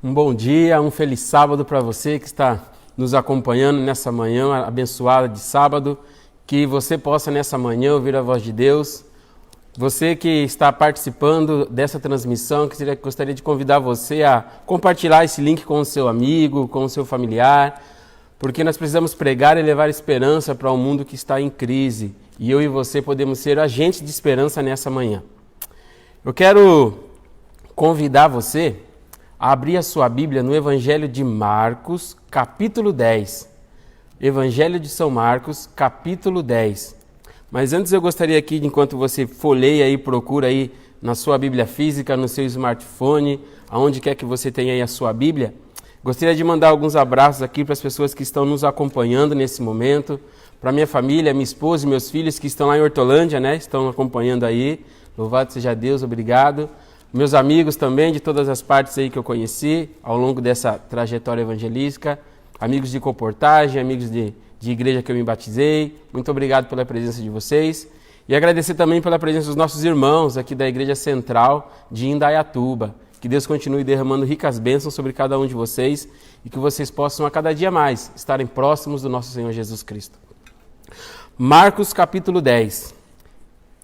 Um bom dia, um feliz sábado para você que está nos acompanhando nessa manhã abençoada de sábado. Que você possa nessa manhã ouvir a voz de Deus. Você que está participando dessa transmissão, gostaria de convidar você a compartilhar esse link com o seu amigo, com o seu familiar, porque nós precisamos pregar e levar esperança para um mundo que está em crise. E eu e você podemos ser agentes de esperança nessa manhã. Eu quero convidar você a abrir a sua Bíblia no Evangelho de Marcos, capítulo 10. Evangelho de São Marcos, capítulo 10. Mas antes eu gostaria aqui, enquanto você folheia e procura aí na sua Bíblia física, no seu smartphone, aonde quer que você tenha aí a sua Bíblia, gostaria de mandar alguns abraços aqui para as pessoas que estão nos acompanhando nesse momento, para minha família, minha esposa e meus filhos que estão lá em Hortolândia, né? Estão acompanhando aí. Louvado seja Deus, obrigado. Meus amigos também, de todas as partes aí que eu conheci ao longo dessa trajetória evangelística, amigos de comportagem, amigos de igreja que eu me batizei, muito obrigado pela presença de vocês. E agradecer também pela presença dos nossos irmãos aqui da Igreja Central de Indaiatuba. Que Deus continue derramando ricas bênçãos sobre cada um de vocês e que vocês possam a cada dia mais estarem próximos do nosso Senhor Jesus Cristo. Marcos capítulo 10.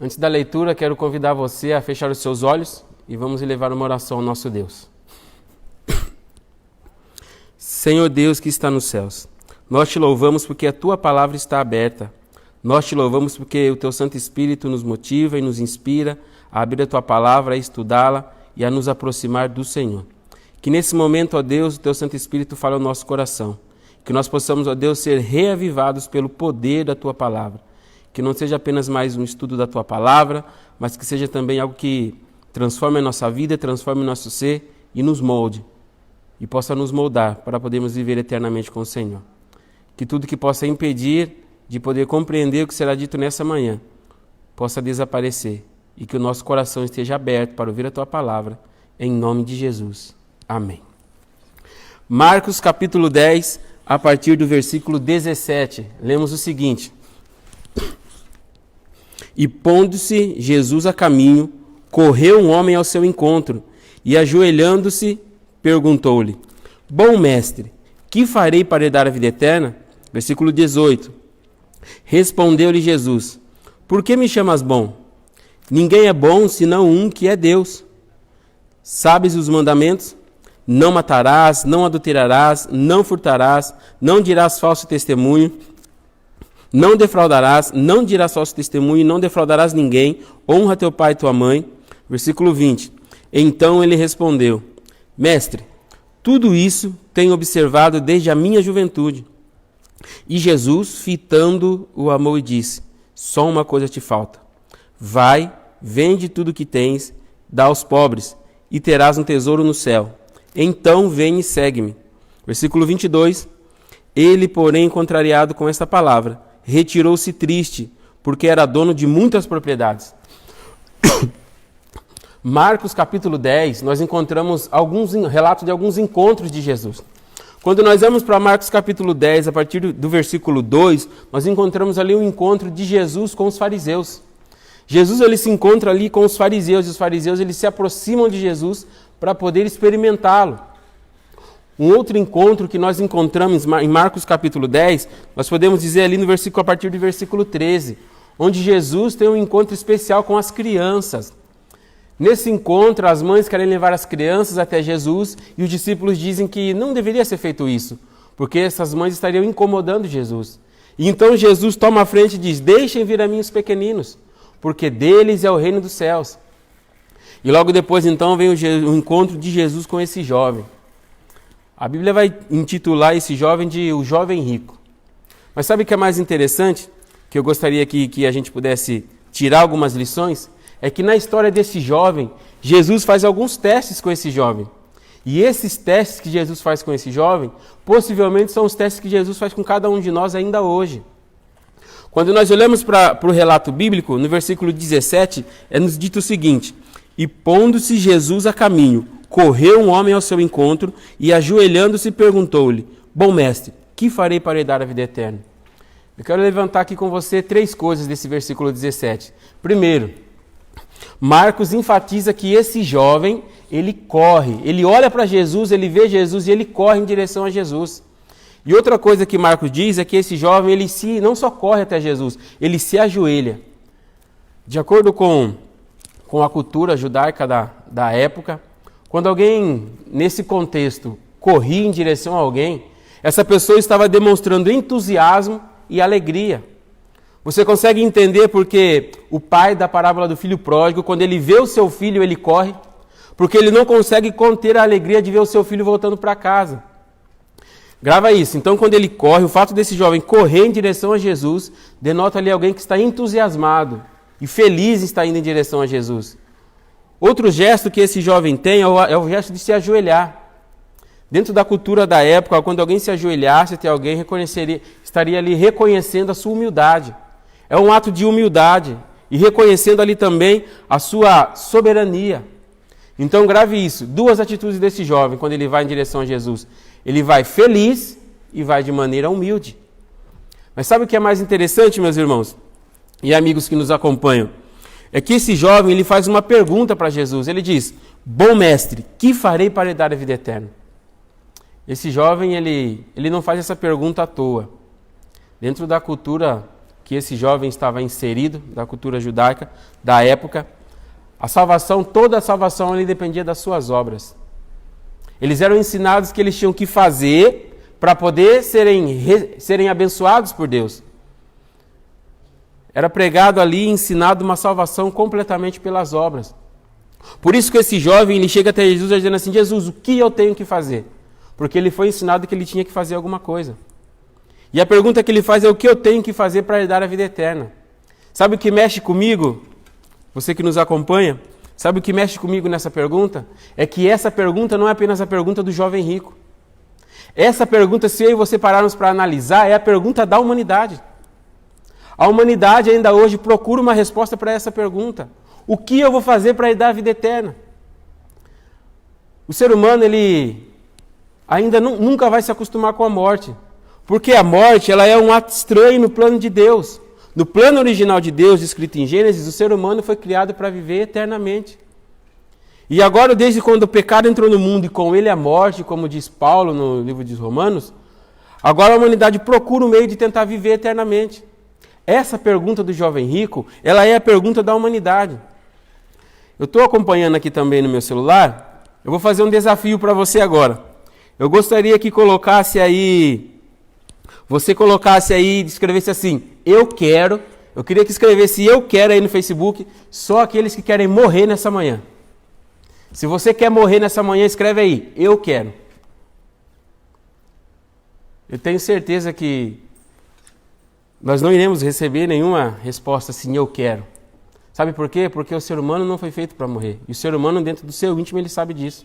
Antes da leitura, quero convidar você a fechar os seus olhos e vamos elevar uma oração ao nosso Deus. Senhor Deus que está nos céus, nós te louvamos porque a tua palavra está aberta. Nós te louvamos porque o teu Santo Espírito nos motiva e nos inspira a abrir a tua palavra, a estudá-la e a nos aproximar do Senhor. Que nesse momento, ó Deus, o teu Santo Espírito fale ao nosso coração. Que nós possamos, ó Deus, ser reavivados pelo poder da tua palavra. Que não seja apenas mais um estudo da tua palavra, mas que seja também algo que transforme a nossa vida, transforme o nosso ser e nos molde. E possa nos moldar para podermos viver eternamente com o Senhor. Que tudo que possa impedir de poder compreender o que será dito nessa manhã possa desaparecer. E que o nosso coração esteja aberto para ouvir a tua palavra. Em nome de Jesus. Amém. Marcos capítulo 10, a partir do versículo 17. Lemos o seguinte. E pondo-se Jesus a caminho, correu um homem ao seu encontro e, ajoelhando-se, perguntou-lhe: Bom mestre, que farei para herdar a vida eterna? Versículo 18. Respondeu-lhe Jesus: Por que me chamas bom? Ninguém é bom senão um que é Deus. Sabes os mandamentos? Não matarás, não adulterarás, não furtarás, não dirás falso testemunho, não defraudarás, não dirás falso testemunho, não defraudarás ninguém, honra teu pai e tua mãe. Versículo 20. Então ele respondeu: Mestre, tudo isso tenho observado desde a minha juventude. E Jesus, fitando-o, amou e disse: Só uma coisa te falta. Vai, vende tudo que tens, dá aos pobres, e terás um tesouro no céu. Então vem e segue-me. Versículo 22. Ele, porém, contrariado com esta palavra, retirou-se triste, porque era dono de muitas propriedades. Marcos capítulo 10, nós encontramos alguns relatos de alguns encontros de Jesus. Quando nós vamos para Marcos capítulo 10, a partir do versículo 2, nós encontramos ali um encontro de Jesus com os fariseus. Jesus ele se encontra ali com os fariseus, e os fariseus eles se aproximam de Jesus para poder experimentá-lo. Um outro encontro que nós encontramos em Marcos capítulo 10, nós podemos dizer ali no versículo, a partir do versículo 13, onde Jesus tem um encontro especial com as crianças. Nesse encontro, as mães querem levar as crianças até Jesus e os discípulos dizem que não deveria ser feito isso, porque essas mães estariam incomodando Jesus. E então Jesus toma a frente e diz: Deixem vir a mim os pequeninos, porque deles é o reino dos céus. E logo depois então vem o encontro de Jesus com esse jovem. A Bíblia vai intitular esse jovem de o jovem rico. Mas sabe o que é mais interessante? Que eu gostaria que a gente pudesse tirar algumas lições? É que na história desse jovem, Jesus faz alguns testes com esse jovem. E esses testes que Jesus faz com esse jovem, possivelmente são os testes que Jesus faz com cada um de nós ainda hoje. Quando nós olhamos para o relato bíblico, no versículo 17, é nos dito o seguinte: E pondo-se Jesus a caminho, correu um homem ao seu encontro e, ajoelhando-se, perguntou-lhe: Bom mestre, que farei para herdar a vida eterna? Eu quero levantar aqui com você 3 coisas desse versículo 17. Primeiro, Marcos enfatiza que esse jovem, ele corre, ele olha para Jesus, ele vê Jesus e ele corre em direção a Jesus. E outra coisa que Marcos diz é que esse jovem, ele não só corre até Jesus, ele se ajoelha. De acordo com a cultura judaica da época, quando alguém, nesse contexto, corria em direção a alguém, essa pessoa estava demonstrando entusiasmo e alegria. Você consegue entender porque o pai da parábola do filho pródigo, quando ele vê o seu filho, ele corre, porque ele não consegue conter a alegria de ver o seu filho voltando para casa. Grava isso. Então, quando ele corre, o fato desse jovem correr em direção a Jesus, denota ali alguém que está entusiasmado e feliz em estar indo em direção a Jesus. Outro gesto que esse jovem tem é o gesto de se ajoelhar. Dentro da cultura da época, quando alguém se ajoelhasse até alguém, estaria ali reconhecendo a sua humildade. É um ato de humildade e reconhecendo ali também a sua soberania. Então grave isso, 2 atitudes desse jovem quando ele vai em direção a Jesus. Ele vai feliz e vai de maneira humilde. Mas sabe o que é mais interessante, meus irmãos e amigos que nos acompanham? É que esse jovem ele faz uma pergunta para Jesus. Ele diz: bom mestre, que farei para herdar a vida eterna? Esse jovem ele não faz essa pergunta à toa. Dentro da cultura que esse jovem estava inserido, da cultura judaica da época, toda a salvação ele dependia das suas obras. Eles eram ensinados que eles tinham que fazer para poder serem abençoados por Deus. Era pregado ali e ensinado uma salvação completamente pelas obras. Por isso que esse jovem ele chega até Jesus dizendo assim: Jesus, o que eu tenho que fazer? Porque ele foi ensinado que ele tinha que fazer alguma coisa. E a pergunta que ele faz é: o que eu tenho que fazer para herdar a vida eterna? Sabe o que mexe comigo? Você que nos acompanha, sabe o que mexe comigo nessa pergunta? É que essa pergunta não é apenas a pergunta do jovem rico. Essa pergunta, se eu e você pararmos para analisar, é a pergunta da humanidade. A humanidade ainda hoje procura uma resposta para essa pergunta. O que eu vou fazer para herdar a vida eterna? O ser humano, ele ainda nunca vai se acostumar com a morte. Porque a morte, ela é um ato estranho no plano de Deus. No plano original de Deus, descrito em Gênesis, o ser humano foi criado para viver eternamente. E agora, desde quando o pecado entrou no mundo e com ele a morte, como diz Paulo no livro de Romanos, agora a humanidade procura um meio de tentar viver eternamente. Essa pergunta do jovem rico, ela é a pergunta da humanidade. Eu estou acompanhando aqui também no meu celular, eu vou fazer um desafio para você agora. Eu gostaria que você colocasse aí, escrevesse assim: eu queria que escrevesse eu quero aí no Facebook, só aqueles que querem morrer nessa manhã. Se você quer morrer nessa manhã, escreve aí, eu quero. Eu tenho certeza que nós não iremos receber nenhuma resposta assim, eu quero. Sabe por quê? Porque o ser humano não foi feito para morrer. E o ser humano, dentro do seu íntimo, ele sabe disso.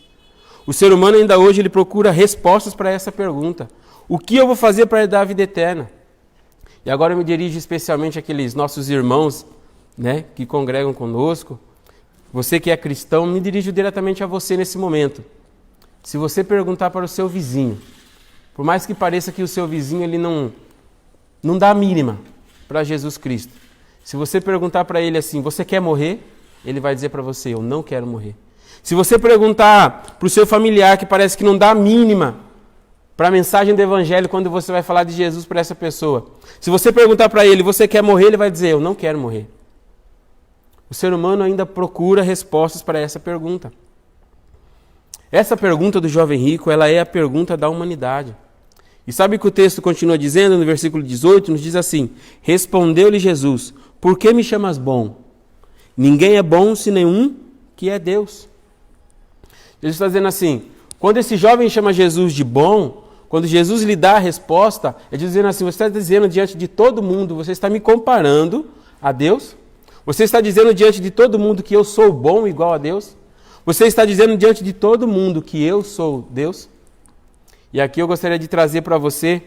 O ser humano ainda hoje, ele procura respostas para essa pergunta. O que eu vou fazer para herdar a vida eterna? E agora eu me dirijo especialmente àqueles nossos irmãos, né, que congregam conosco. Você que é cristão, me dirijo diretamente a você nesse momento. Se você perguntar para o seu vizinho, por mais que pareça que o seu vizinho ele não dá a mínima para Jesus Cristo. Se você perguntar para ele assim, você quer morrer? Ele vai dizer para você, eu não quero morrer. Se você perguntar para o seu familiar que parece que não dá a mínima para a mensagem do Evangelho quando você vai falar de Jesus para essa pessoa. Se você perguntar para ele, você quer morrer? Ele vai dizer, eu não quero morrer. O ser humano ainda procura respostas para essa pergunta. Essa pergunta do jovem rico, ela é a pergunta da humanidade. E sabe o que o texto continua dizendo no versículo 18? Nos diz assim, respondeu-lhe Jesus, por que me chamas bom? Ninguém é bom senão um que é Deus. Jesus está dizendo assim, quando esse jovem chama Jesus de bom, quando Jesus lhe dá a resposta, é dizendo assim, você está dizendo diante de todo mundo, você está me comparando a Deus? Você está dizendo diante de todo mundo que eu sou bom igual a Deus? Você está dizendo diante de todo mundo que eu sou Deus? E aqui eu gostaria de trazer para você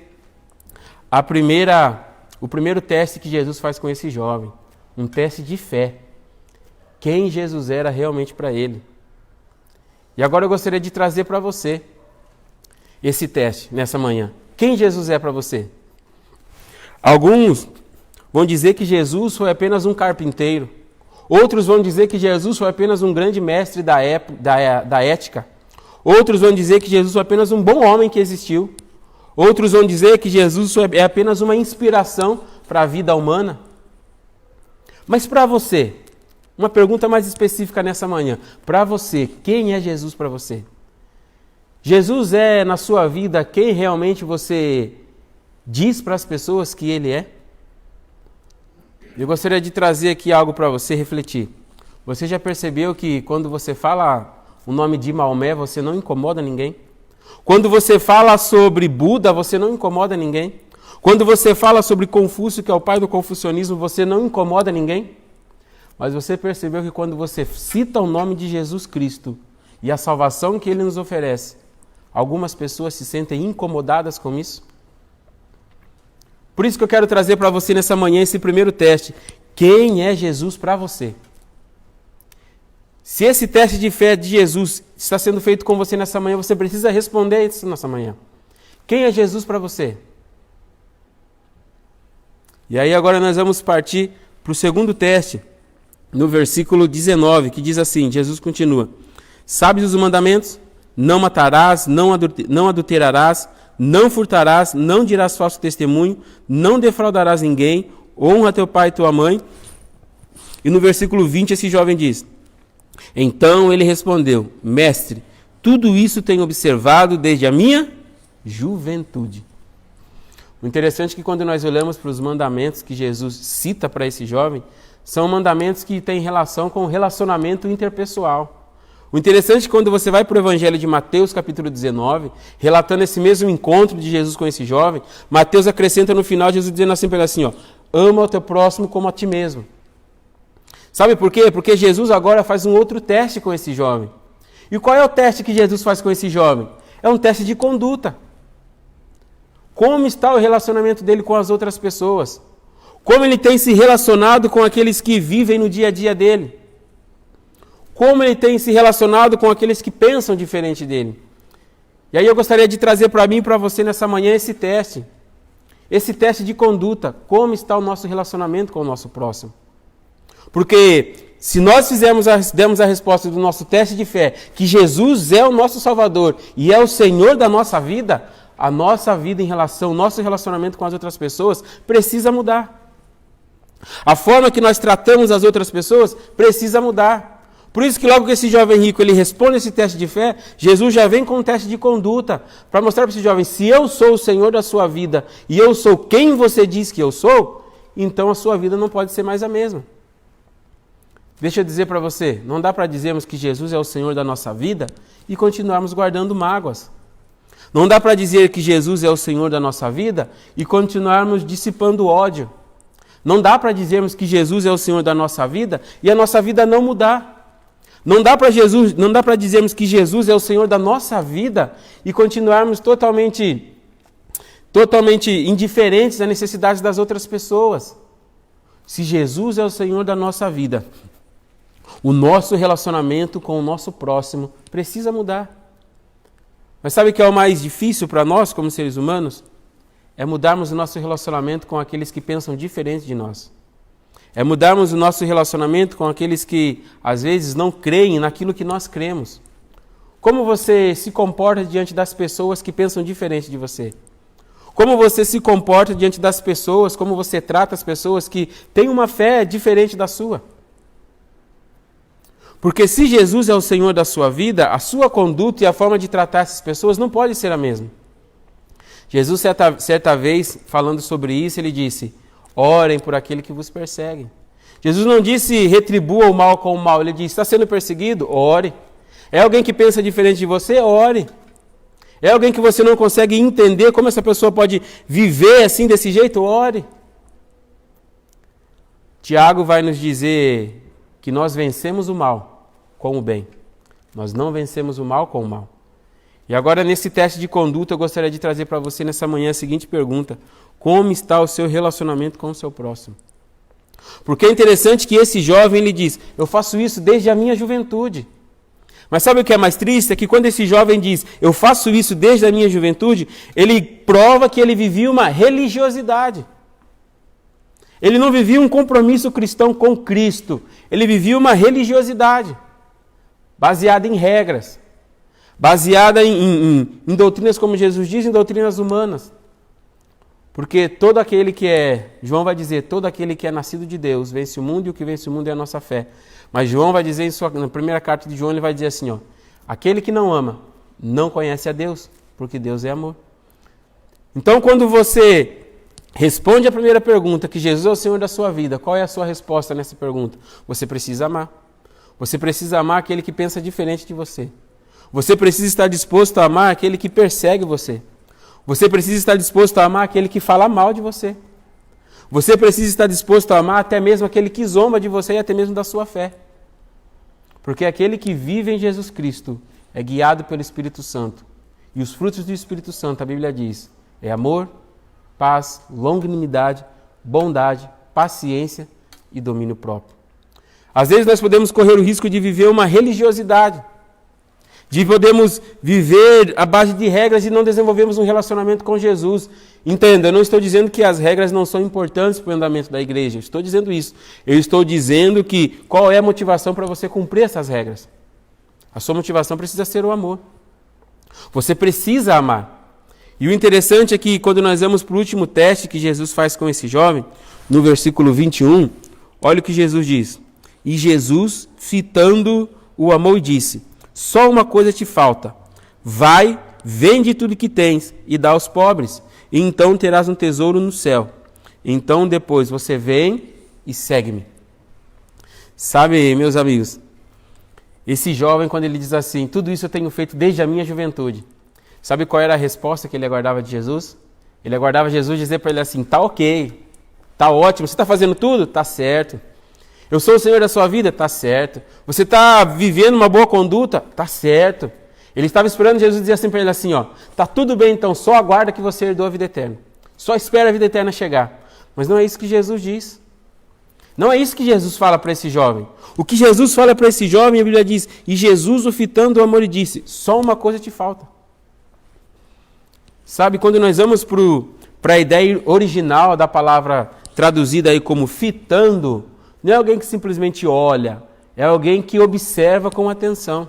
o primeiro teste que Jesus faz com esse jovem. Um teste de fé. Quem Jesus era realmente para ele. E agora eu gostaria de trazer para você esse teste nessa manhã. Quem Jesus é para você? Alguns vão dizer que Jesus foi apenas um carpinteiro, Outros vão dizer que Jesus foi apenas um grande mestre da ética. Outros vão dizer que Jesus foi apenas um bom homem que existiu. Outros vão dizer que Jesus é apenas uma inspiração para a vida humana. Mas para você, uma pergunta mais específica nessa manhã. Para você, quem é Jesus para você? Jesus é, na sua vida, quem realmente você diz para as pessoas que Ele é? Eu gostaria de trazer aqui algo para você refletir. Você já percebeu que quando você fala o nome de Maomé, você não incomoda ninguém? Quando você fala sobre Buda, você não incomoda ninguém? Quando você fala sobre Confúcio, que é o pai do confucionismo, você não incomoda ninguém? Mas você percebeu que quando você cita o nome de Jesus Cristo e a salvação que Ele nos oferece, algumas pessoas se sentem incomodadas com isso? Por isso que eu quero trazer para você nessa manhã esse primeiro teste. Quem é Jesus para você? Se esse teste de fé de Jesus está sendo feito com você nessa manhã, você precisa responder isso nessa manhã. Quem é Jesus para você? E aí agora nós vamos partir para o segundo teste, no versículo 19, que diz assim, Jesus continua: sabes os mandamentos? Não matarás, não adulterarás, não furtarás, não dirás falso testemunho, não defraudarás ninguém, honra teu pai e tua mãe. E no versículo 20 esse jovem diz: então ele respondeu: mestre, tudo isso tenho observado desde a minha juventude. O interessante é que quando nós olhamos para os mandamentos que Jesus cita para esse jovem, são mandamentos que têm relação com o relacionamento interpessoal. O interessante é que quando você vai para o Evangelho de Mateus, capítulo 19, relatando esse mesmo encontro de Jesus com esse jovem, Mateus acrescenta no final, Jesus dizendo assim para ele assim, ó, ama o teu próximo como a ti mesmo. Sabe por quê? Porque Jesus agora faz um outro teste com esse jovem. E qual é o teste que Jesus faz com esse jovem? É um teste de conduta. Como está o relacionamento dele com as outras pessoas? Como ele tem se relacionado com aqueles que vivem no dia a dia dele? Como ele tem se relacionado com aqueles que pensam diferente dele? E aí eu gostaria de trazer para mim e para você nessa manhã esse teste de conduta. Como está o nosso relacionamento com o nosso próximo? Porque se nós demos a resposta do nosso teste de fé, que Jesus é o nosso Salvador e é o Senhor da nossa vida, a nossa vida em relação, o nosso relacionamento com as outras pessoas precisa mudar. A forma que nós tratamos as outras pessoas precisa mudar. Por isso que logo que esse jovem rico ele responde esse teste de fé, Jesus já vem com um teste de conduta para mostrar para esse jovem, se eu sou o Senhor da sua vida e eu sou quem você diz que eu sou, então a sua vida não pode ser mais a mesma. Deixa eu dizer para você, não dá para dizermos que Jesus é o Senhor da nossa vida e continuarmos guardando mágoas. Não dá para dizer que Jesus é o Senhor da nossa vida e continuarmos dissipando ódio. Não dá para dizermos que Jesus é o Senhor da nossa vida e a nossa vida não mudar. Não dá para dizermos que Jesus é o Senhor da nossa vida e continuarmos totalmente indiferentes às necessidades das outras pessoas. Se Jesus é o Senhor da nossa vida, o nosso relacionamento com o nosso próximo precisa mudar. Mas sabe o que é o mais difícil para nós, como seres humanos? É mudarmos o nosso relacionamento com aqueles que pensam diferente de nós. É mudarmos o nosso relacionamento com aqueles que, às vezes, não creem naquilo que nós cremos. Como você se comporta diante das pessoas que pensam diferente de você? Como você se comporta diante das pessoas, como você trata as pessoas que têm uma fé diferente da sua? Porque se Jesus é o Senhor da sua vida, a sua conduta e a forma de tratar essas pessoas não pode ser a mesma. Jesus, certa vez, falando sobre isso, ele disse, orem por aquele que vos persegue. Jesus não disse, retribua o mal com o mal. Ele disse, está sendo perseguido? Ore. É alguém que pensa diferente de você? Ore. É alguém que você não consegue entender como essa pessoa pode viver assim, desse jeito? Ore. Tiago vai nos dizer que nós vencemos o mal com o bem. Nós não vencemos o mal com o mal. E agora, nesse teste de conduta, eu gostaria de trazer para você nessa manhã a seguinte pergunta. Como está o seu relacionamento com o seu próximo? Porque é interessante que esse jovem, ele diz, eu faço isso desde a minha juventude. Mas sabe o que é mais triste? É que quando esse jovem diz, eu faço isso desde a minha juventude, ele prova que ele vivia uma religiosidade. Ele não vivia um compromisso cristão com Cristo. Ele vivia uma religiosidade baseada em regras, baseada em doutrinas, como Jesus diz, em doutrinas humanas. Porque todo aquele que João vai dizer, todo aquele que é nascido de Deus vence o mundo, e o que vence o mundo é a nossa fé. Mas João vai dizer, na primeira carta de João, ele vai dizer assim, ó, aquele que não ama, não conhece a Deus, porque Deus é amor. Então, quando você responde a primeira pergunta, que Jesus é o Senhor da sua vida, qual é a sua resposta nessa pergunta? Você precisa amar. Você precisa amar aquele que pensa diferente de você. Você precisa estar disposto a amar aquele que persegue você. Você precisa estar disposto a amar aquele que fala mal de você. Você precisa estar disposto a amar até mesmo aquele que zomba de você e até mesmo da sua fé. Porque aquele que vive em Jesus Cristo é guiado pelo Espírito Santo. E os frutos do Espírito Santo, a Bíblia diz, é amor, paz, longanimidade, bondade, paciência e domínio próprio. Às vezes nós podemos correr o risco de viver uma religiosidade, de podemos viver à base de regras e não desenvolvermos um relacionamento com Jesus. Entenda, eu não estou dizendo que as regras não são importantes para o andamento da igreja, eu estou dizendo isso. Eu estou dizendo que qual é a motivação para você cumprir essas regras? A sua motivação precisa ser o amor. Você precisa amar. E o interessante é que quando nós vamos para o último teste que Jesus faz com esse jovem, no versículo 21, olha o que Jesus diz. E Jesus, fitando, o amou e disse, só uma coisa te falta. Vai, vende tudo que tens e dá aos pobres, e então terás um tesouro no céu. Então depois você vem e segue-me. Sabe, meus amigos, esse jovem, quando ele diz assim, tudo isso eu tenho feito desde a minha juventude. Sabe qual era a resposta que ele aguardava de Jesus? Ele aguardava Jesus dizer para ele assim, tá ok, tá ótimo, você está fazendo tudo? Tá certo. Eu sou o Senhor da sua vida? Tá certo. Você está vivendo uma boa conduta? Tá certo. Ele estava esperando Jesus dizer assim para ele assim, ó, tá tudo bem então, só aguarda que você herdou a vida eterna. Só espera a vida eterna chegar. Mas não é isso que Jesus diz. Não é isso que Jesus fala para esse jovem. O que Jesus fala para esse jovem, a Bíblia diz, e Jesus, o fitando o amor, lhe disse, só uma coisa te falta. Sabe, quando nós vamos para a ideia original da palavra traduzida aí como fitando, não é alguém que simplesmente olha, é alguém que observa com atenção.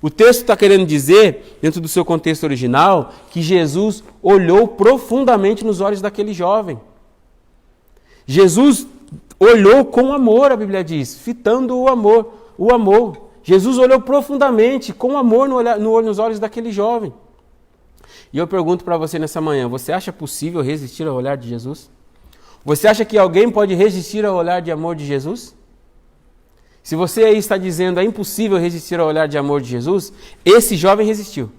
O texto está querendo dizer, dentro do seu contexto original, que Jesus olhou profundamente nos olhos daquele jovem. Jesus olhou com amor, a Bíblia diz, fitando o amor. Jesus olhou profundamente, com amor nos olhos daquele jovem. E eu pergunto para você nessa manhã, você acha possível resistir ao olhar de Jesus? Você acha que alguém pode resistir ao olhar de amor de Jesus? Se você aí está dizendo é impossível resistir ao olhar de amor de Jesus, esse jovem resistiu.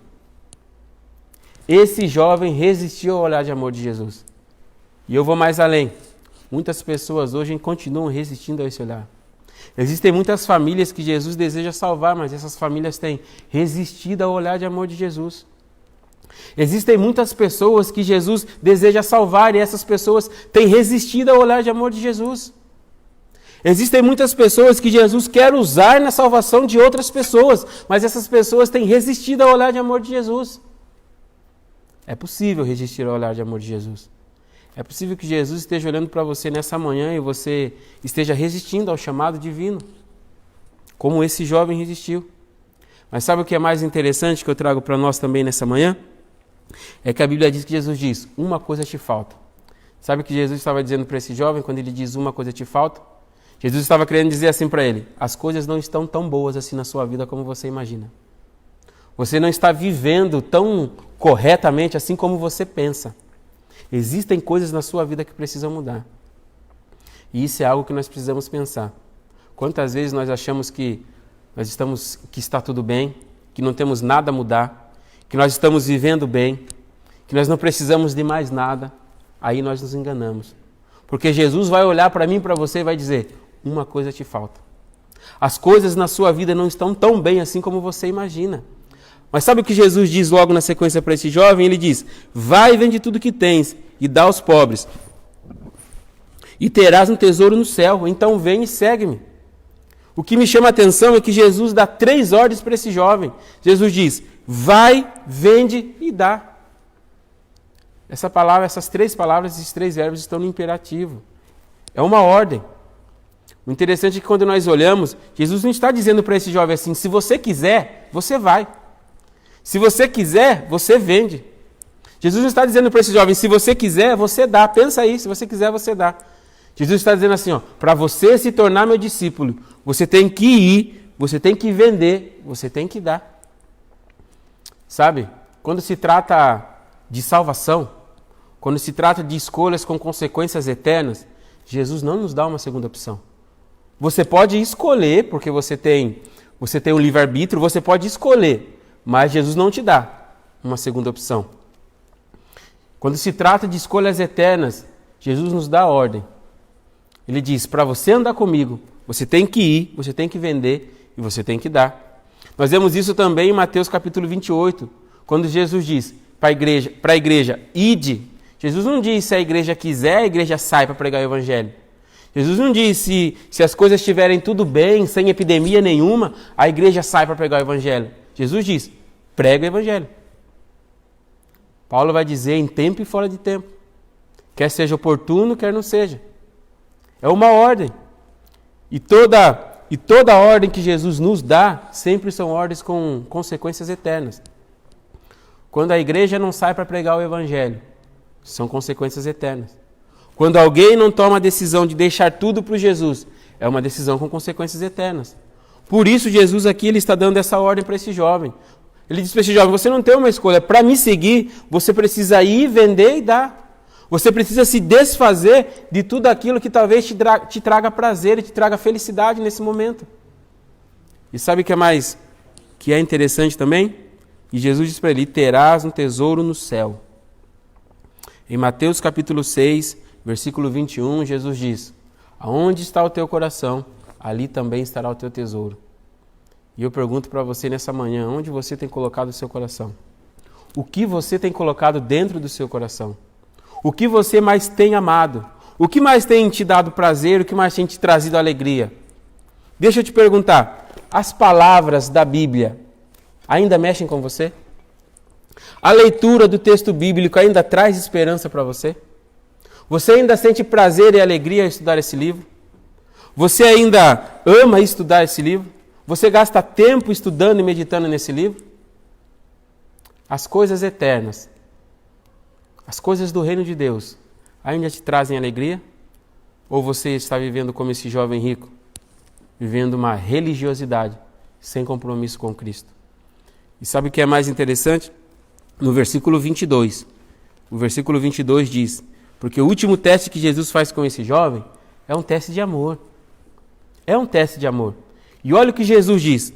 Esse jovem resistiu ao olhar de amor de Jesus. E eu vou mais além. Muitas pessoas hoje continuam resistindo a esse olhar. Existem muitas famílias que Jesus deseja salvar, mas essas famílias têm resistido ao olhar de amor de Jesus. Existem muitas pessoas que Jesus deseja salvar e essas pessoas têm resistido ao olhar de amor de Jesus. Existem muitas pessoas que Jesus quer usar na salvação de outras pessoas, mas essas pessoas têm resistido ao olhar de amor de Jesus. É possível resistir ao olhar de amor de Jesus. É possível que Jesus esteja olhando para você nessa manhã e você esteja resistindo ao chamado divino, como esse jovem resistiu. Mas sabe o que é mais interessante que eu trago para nós também nessa manhã? É que a Bíblia diz que Jesus diz, uma coisa te falta. Sabe o que Jesus estava dizendo para esse jovem quando ele diz uma coisa te falta? Jesus estava querendo dizer assim para ele, as coisas não estão tão boas assim na sua vida como você imagina. Você não está vivendo tão corretamente assim como você pensa. Existem coisas na sua vida que precisam mudar. E isso é algo que nós precisamos pensar. Quantas vezes nós achamos que está tudo bem, que não temos nada a mudar, que nós estamos vivendo bem, que nós não precisamos de mais nada, aí nós nos enganamos. Porque Jesus vai olhar para mim e para você e vai dizer, uma coisa te falta. As coisas na sua vida não estão tão bem assim como você imagina. Mas sabe o que Jesus diz logo na sequência para esse jovem? Ele diz, vai e vende tudo que tens e dá aos pobres, e terás um tesouro no céu, então vem e segue-me. O que me chama a atenção é que Jesus dá 3 ordens para esse jovem. Jesus diz, vai, vende e dá. Essas 3 palavras, esses 3 verbos estão no imperativo. É uma ordem. O interessante é que quando nós olhamos, Jesus não está dizendo para esse jovem assim, se você quiser, você vai. Se você quiser, você vende. Jesus não está dizendo para esse jovem, se você quiser, você dá. Pensa aí, se você quiser, você dá. Jesus está dizendo assim, para você se tornar meu discípulo, você tem que ir, você tem que vender, você tem que dar. Sabe, quando se trata de salvação, quando se trata de escolhas com consequências eternas, Jesus não nos dá uma segunda opção. Você pode escolher, porque você tem um livre-arbítrio, você pode escolher, mas Jesus não te dá uma segunda opção. Quando se trata de escolhas eternas, Jesus nos dá a ordem. Ele diz, para você andar comigo, você tem que ir, você tem que vender e você tem que dar. Nós vemos isso também em Mateus capítulo 28, quando Jesus diz para a igreja, ide. Jesus não diz se a igreja quiser, a igreja sai para pregar o evangelho. Jesus não diz se as coisas estiverem tudo bem, sem epidemia nenhuma, a igreja sai para pregar o evangelho. Jesus diz, prega o evangelho. Paulo vai dizer em tempo e fora de tempo. Quer seja oportuno, quer não seja. É uma ordem. E toda ordem que Jesus nos dá, sempre são ordens com consequências eternas. Quando a igreja não sai para pregar o evangelho, são consequências eternas. Quando alguém não toma a decisão de deixar tudo para Jesus, é uma decisão com consequências eternas. Por isso Jesus aqui ele está dando essa ordem para esse jovem. Ele diz para esse jovem, você não tem uma escolha. Para me seguir, você precisa ir, vender e dar. Você precisa se desfazer de tudo aquilo que talvez te traga prazer e te traga felicidade nesse momento. E sabe o que é interessante também? E Jesus diz para ele, terás um tesouro no céu. Em Mateus capítulo 6, versículo 21, Jesus diz, aonde está o teu coração, ali também estará o teu tesouro. E eu pergunto para você nessa manhã, onde você tem colocado o seu coração? O que você tem colocado dentro do seu coração? O que você mais tem amado? O que mais tem te dado prazer? O que mais tem te trazido alegria? Deixa eu te perguntar, as palavras da Bíblia ainda mexem com você? A leitura do texto bíblico ainda traz esperança para você? Você ainda sente prazer e alegria ao estudar esse livro? Você ainda ama estudar esse livro? Você gasta tempo estudando e meditando nesse livro? As coisas eternas, as coisas do reino de Deus, ainda te trazem alegria? Ou você está vivendo como esse jovem rico, vivendo uma religiosidade sem compromisso com Cristo? E sabe o que é mais interessante? No versículo 22. O versículo 22 diz, porque o último teste que Jesus faz com esse jovem é um teste de amor. É um teste de amor. E olha o que Jesus diz.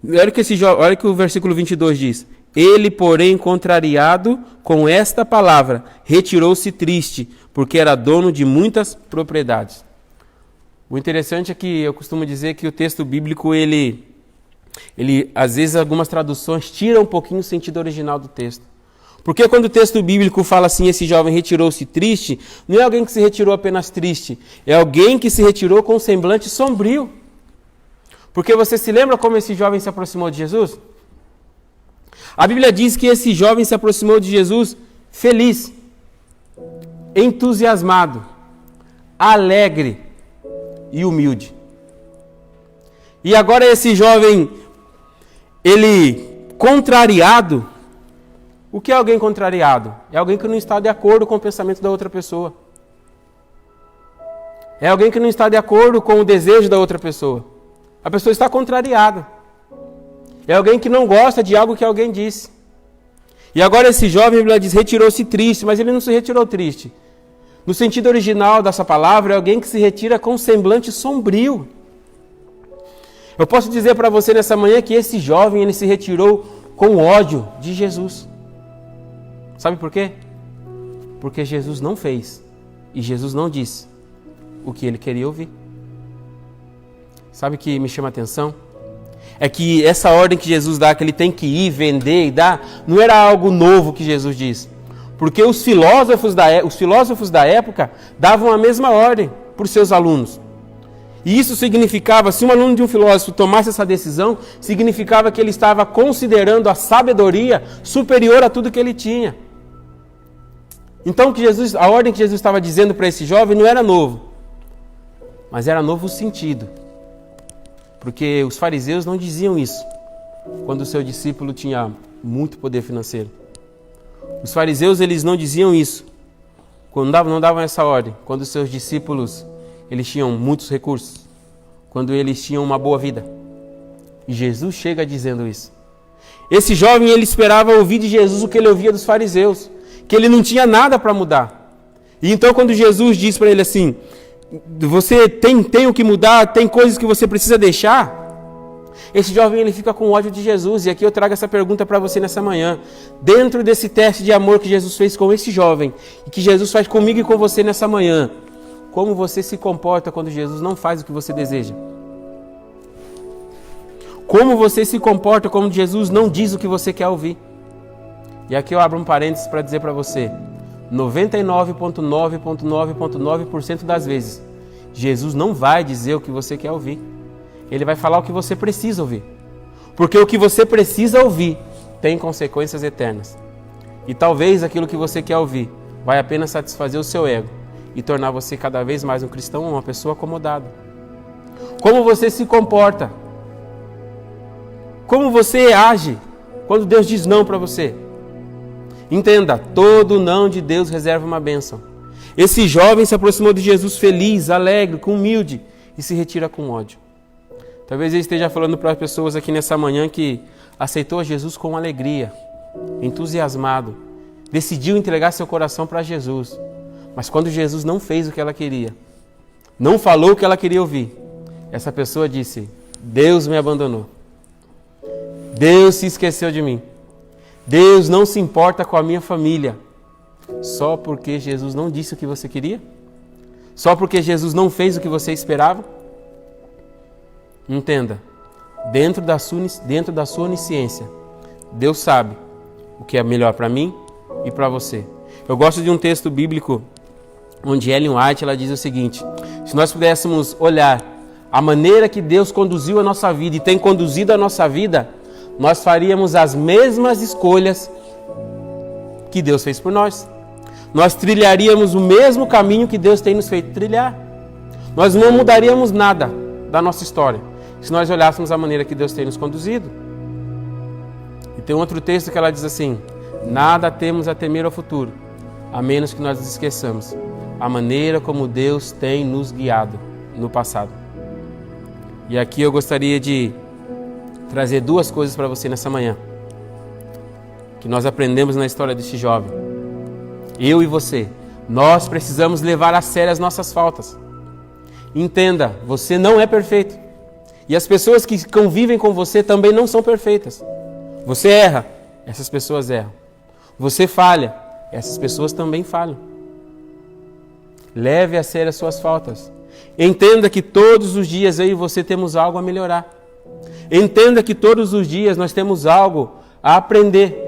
Olha o que o versículo 22 diz. Ele, porém, contrariado com esta palavra, retirou-se triste, porque era dono de muitas propriedades. O interessante é que eu costumo dizer que o texto bíblico, ele às vezes, algumas traduções tiram um pouquinho o sentido original do texto. Porque quando o texto bíblico fala assim, esse jovem retirou-se triste, não é alguém que se retirou apenas triste, é alguém que se retirou com um semblante sombrio. Porque você se lembra como esse jovem se aproximou de Jesus? A Bíblia diz que esse jovem se aproximou de Jesus feliz, entusiasmado, alegre e humilde. E agora esse jovem, ele contrariado. O que é alguém contrariado? É alguém que não está de acordo com o pensamento da outra pessoa. É alguém que não está de acordo com o desejo da outra pessoa. A pessoa está contrariada. É alguém que não gosta de algo que alguém disse. E agora esse jovem, a Bíblia diz, retirou-se triste, mas ele não se retirou triste. No sentido original dessa palavra, é alguém que se retira com um semblante sombrio. Eu posso dizer para você nessa manhã que esse jovem, ele se retirou com ódio de Jesus. Sabe por quê? Porque Jesus não fez e Jesus não disse o que ele queria ouvir. Sabe o que me chama a atenção? É que essa ordem que Jesus dá, que ele tem que ir, vender e dar, não era algo novo que Jesus disse. Porque os filósofos da época davam a mesma ordem para os seus alunos. E isso significava, se um aluno de um filósofo tomasse essa decisão, significava que ele estava considerando a sabedoria superior a tudo que ele tinha. Então a ordem que Jesus estava dizendo para esse jovem não era novo. mas era novo sentido. Porque os fariseus não diziam isso quando o seu discípulo tinha muito poder financeiro. Os fariseus, eles não diziam isso quando não davam essa ordem, quando os seus discípulos, eles tinham muitos recursos, quando eles tinham uma boa vida. E Jesus chega dizendo isso. Esse jovem, ele esperava ouvir de Jesus o que ele ouvia dos fariseus, que ele não tinha nada para mudar. E então quando Jesus diz para ele assim, você tem o que mudar, tem coisas que você precisa deixar, esse jovem ele fica com ódio de Jesus. E aqui eu trago essa pergunta para você nessa manhã. Dentro desse teste de amor que Jesus fez com esse jovem, e que Jesus faz comigo e com você nessa manhã, como você se comporta quando Jesus não faz o que você deseja? Como você se comporta quando Jesus não diz o que você quer ouvir? E aqui eu abro um parênteses para dizer para você, 99,9,9,9% das vezes, Jesus não vai dizer o que você quer ouvir. Ele vai falar o que você precisa ouvir. Porque o que você precisa ouvir tem consequências eternas. E talvez aquilo que você quer ouvir vai apenas satisfazer o seu ego e tornar você cada vez mais um cristão, uma pessoa acomodada. Como você se comporta? Como você age quando Deus diz não para você? Entenda, todo não de Deus reserva uma bênção. Esse jovem se aproximou de Jesus feliz, alegre, humilde e se retira com ódio. Talvez ele esteja falando para as pessoas aqui nessa manhã que aceitou Jesus com alegria, entusiasmado, decidiu entregar seu coração para Jesus. Mas quando Jesus não fez o que ela queria, não falou o que ela queria ouvir, essa pessoa disse, Deus me abandonou. Deus se esqueceu de mim. Deus não se importa com a minha família. Só porque Jesus não disse o que você queria? Só porque Jesus não fez o que você esperava? Entenda, dentro da sua onisciência, Deus sabe o que é melhor para mim e para você. Eu gosto de um texto bíblico onde Ellen White ela diz o seguinte, se nós pudéssemos olhar a maneira que Deus conduziu a nossa vida e tem conduzido a nossa vida, nós faríamos as mesmas escolhas que Deus fez por nós. Nós trilharíamos o mesmo caminho que Deus tem nos feito trilhar. Nós não mudaríamos nada da nossa história se nós olhássemos a maneira que Deus tem nos conduzido. E tem outro texto que ela diz assim, nada temos a temer ao futuro, a menos que nós nos esqueçamos a maneira como Deus tem nos guiado no passado. E aqui eu gostaria de trazer duas coisas para você nessa manhã, que nós aprendemos na história desse jovem. Eu e você, nós precisamos levar a sério as nossas faltas. Entenda, você não é perfeito. E as pessoas que convivem com você também não são perfeitas. Você erra, essas pessoas erram. Você falha, essas pessoas também falham. Leve a sério as suas faltas. Entenda que todos os dias eu e você temos algo a melhorar. Entenda que todos os dias nós temos algo a aprender.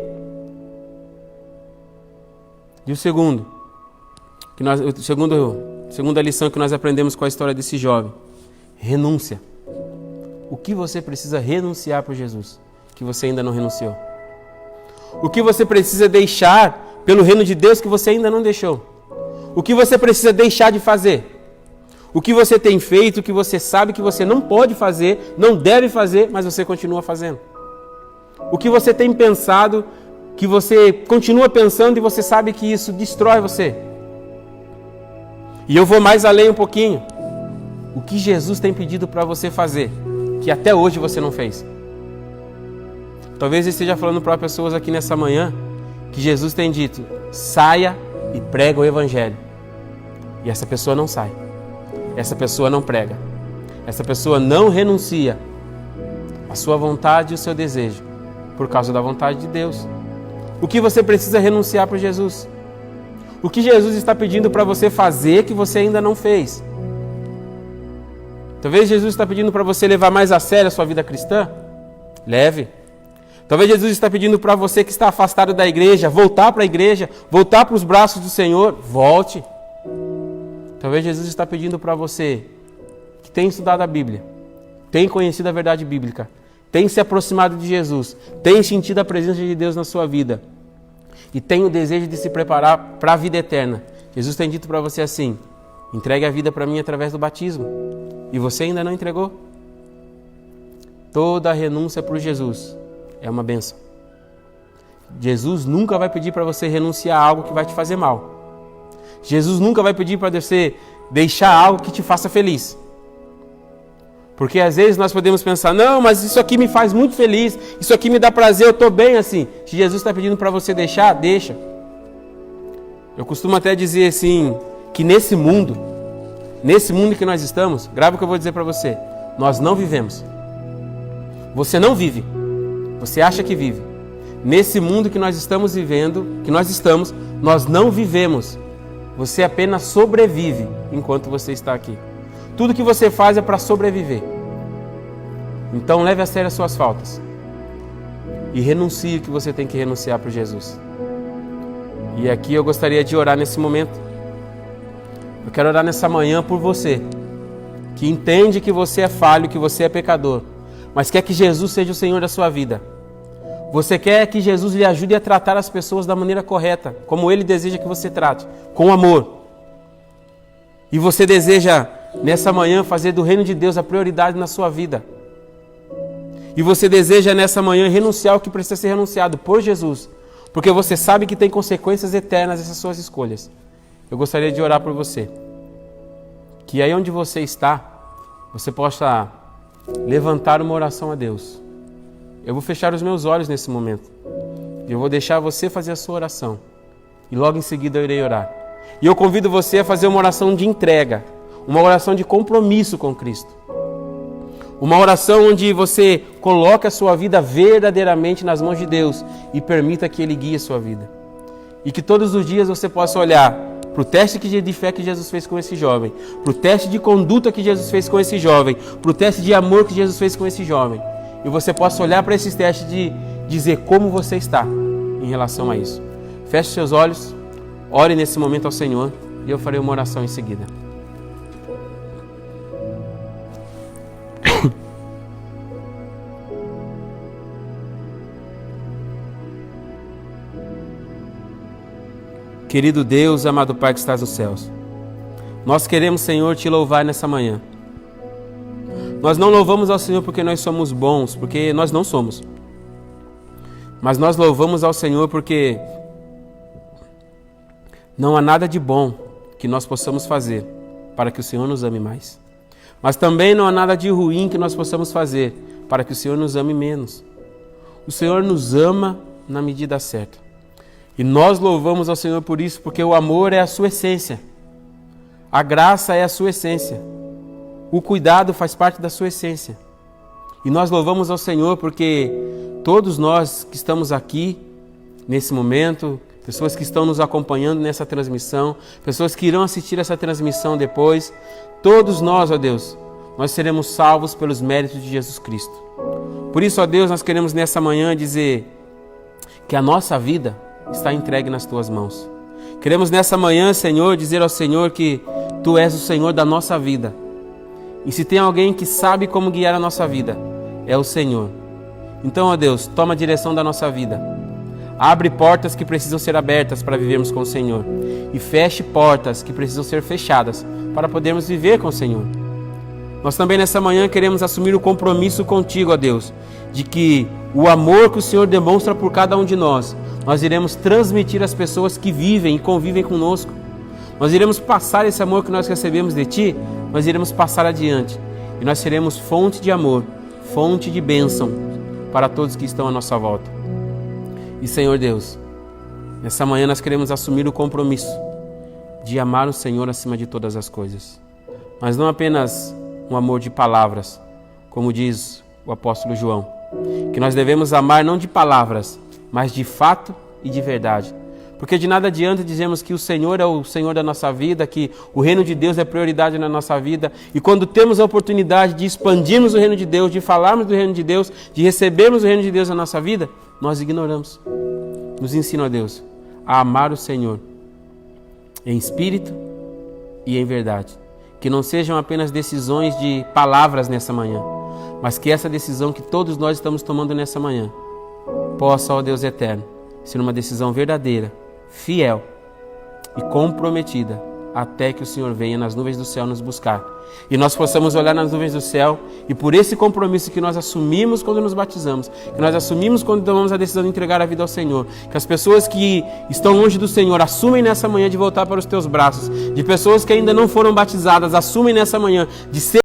E segunda lição que nós aprendemos com a história desse jovem, renúncia. O que você precisa renunciar para Jesus, que você ainda não renunciou? O que você precisa deixar pelo reino de Deus que você ainda não deixou? O que você precisa deixar de fazer? O que você tem feito, o que você sabe que você não pode fazer, não deve fazer, mas você continua fazendo? O que você tem pensado, que você continua pensando e você sabe que isso destrói você? E eu vou mais além um pouquinho. O que Jesus tem pedido para você fazer, que até hoje você não fez? Talvez eu esteja falando para pessoas aqui nessa manhã que Jesus tem dito, saia e prega o Evangelho. E essa pessoa não sai. Essa pessoa não prega. Essa pessoa não renuncia a sua vontade e o seu desejo por causa da vontade de Deus. O que você precisa renunciar para Jesus? O que Jesus está pedindo para você fazer que você ainda não fez? Talvez Jesus está pedindo para você levar mais a sério a sua vida cristã? Leve. Talvez Jesus está pedindo para você que está afastado da igreja, voltar para a igreja, voltar para os braços do Senhor, volte. Talvez Jesus está pedindo para você que tem estudado a Bíblia, tem conhecido a verdade bíblica, tem se aproximado de Jesus, tem sentido a presença de Deus na sua vida e tem o desejo de se preparar para a vida eterna. Jesus tem dito para você assim, Entregue a vida para mim através do batismo. E você ainda não entregou? Toda renúncia por Jesus é uma bênção. Jesus nunca vai pedir para você renunciar a algo que vai te fazer mal. Jesus nunca vai pedir para você deixar algo que te faça feliz. Porque às vezes nós podemos pensar, não, mas isso aqui me faz muito feliz, isso aqui me dá prazer, eu estou bem assim. Se Jesus está pedindo para você deixar, deixa. Eu costumo até dizer assim, que nesse mundo que nós estamos, grave o que eu vou dizer para você, nós não vivemos. Você não vive, você acha que vive. Nesse mundo que nós estamos vivendo, nós não vivemos. Você apenas sobrevive enquanto você está aqui. Tudo que você faz é para sobreviver. Então leve a sério as suas faltas. E renuncie o que você tem que renunciar para Jesus. E aqui eu gostaria de orar nesse momento. Eu quero orar nessa manhã por você, que entende que você é falho, que você é pecador, mas quer que Jesus seja o Senhor da sua vida. Você quer que Jesus lhe ajude a tratar as pessoas da maneira correta, como Ele deseja que você trate, com amor. E você deseja, nessa manhã, fazer do reino de Deus a prioridade na sua vida. E você deseja, nessa manhã, renunciar ao que precisa ser renunciado por Jesus, porque você sabe que tem consequências eternas essas suas escolhas. Eu gostaria de orar por você. Que aí onde você está, você possa levantar uma oração a Deus. Eu vou fechar os meus olhos nesse momento. E eu vou deixar você fazer a sua oração. E logo em seguida eu irei orar. E eu convido você a fazer uma oração de entrega. Uma oração de compromisso com Cristo. Uma oração onde você coloque a sua vida verdadeiramente nas mãos de Deus e permita que Ele guie a sua vida. E que todos os dias você possa olhar para o teste de fé que Jesus fez com esse jovem, para o teste de conduta que Jesus fez com esse jovem, para o teste de amor que Jesus fez com esse jovem. E você possa olhar para esses testes e dizer como você está em relação a isso. Feche seus olhos, ore nesse momento ao Senhor e eu farei uma oração em seguida. Querido Deus, amado Pai que estás nos céus, nós queremos, Senhor, te louvar nessa manhã. Nós não louvamos ao Senhor porque nós somos bons, porque nós não somos. Mas nós louvamos ao Senhor porque não há nada de bom que nós possamos fazer para que o Senhor nos ame mais. Mas também não há nada de ruim que nós possamos fazer para que o Senhor nos ame menos. O Senhor nos ama na medida certa. E nós louvamos ao Senhor por isso, porque o amor é a sua essência. A graça é a sua essência. O cuidado faz parte da sua essência. E nós louvamos ao Senhor porque todos nós que estamos aqui, nesse momento, pessoas que estão nos acompanhando nessa transmissão, pessoas que irão assistir essa transmissão depois, todos nós, ó Deus, nós seremos salvos pelos méritos de Jesus Cristo. Por isso, ó Deus, nós queremos nessa manhã dizer que a nossa vida está entregue nas tuas mãos. Queremos nessa manhã, Senhor, dizer ao Senhor que tu és o Senhor da nossa vida. E se tem alguém que sabe como guiar a nossa vida, é o Senhor. Então, ó Deus, toma a direção da nossa vida. Abre portas que precisam ser abertas para vivermos com o Senhor. E feche portas que precisam ser fechadas para podermos viver com o Senhor. Nós também nessa manhã queremos assumir o compromisso contigo, ó Deus, de que o amor que o Senhor demonstra por cada um de nós iremos transmitir às pessoas que vivem e convivem conosco. Nós iremos passar esse amor que nós recebemos de Ti, nós iremos passar adiante. E nós seremos fonte de amor, fonte de bênção para todos que estão à nossa volta. E Senhor Deus, nessa manhã nós queremos assumir o compromisso de amar o Senhor acima de todas as coisas. Mas não apenas um amor de palavras, como diz o apóstolo João, que nós devemos amar não de palavras, mas de fato e de verdade. Porque de nada adianta dizermos que o Senhor é o Senhor da nossa vida, que o reino de Deus é prioridade na nossa vida, e quando temos a oportunidade de expandirmos o reino de Deus, de falarmos do reino de Deus, de recebermos o reino de Deus na nossa vida, nós ignoramos. Nos ensina, ó Deus, a amar o Senhor em espírito e em verdade. Que não sejam apenas decisões de palavras nessa manhã, mas que essa decisão que todos nós estamos tomando nessa manhã possa, ó Deus eterno, ser uma decisão verdadeira, fiel e comprometida até que o Senhor venha nas nuvens do céu nos buscar. E nós possamos olhar nas nuvens do céu e por esse compromisso que nós assumimos quando nos batizamos, que nós assumimos quando tomamos a decisão de entregar a vida ao Senhor, que as pessoas que estão longe do Senhor assumem nessa manhã de voltar para os teus braços, de pessoas que ainda não foram batizadas, assumem nessa manhã de ser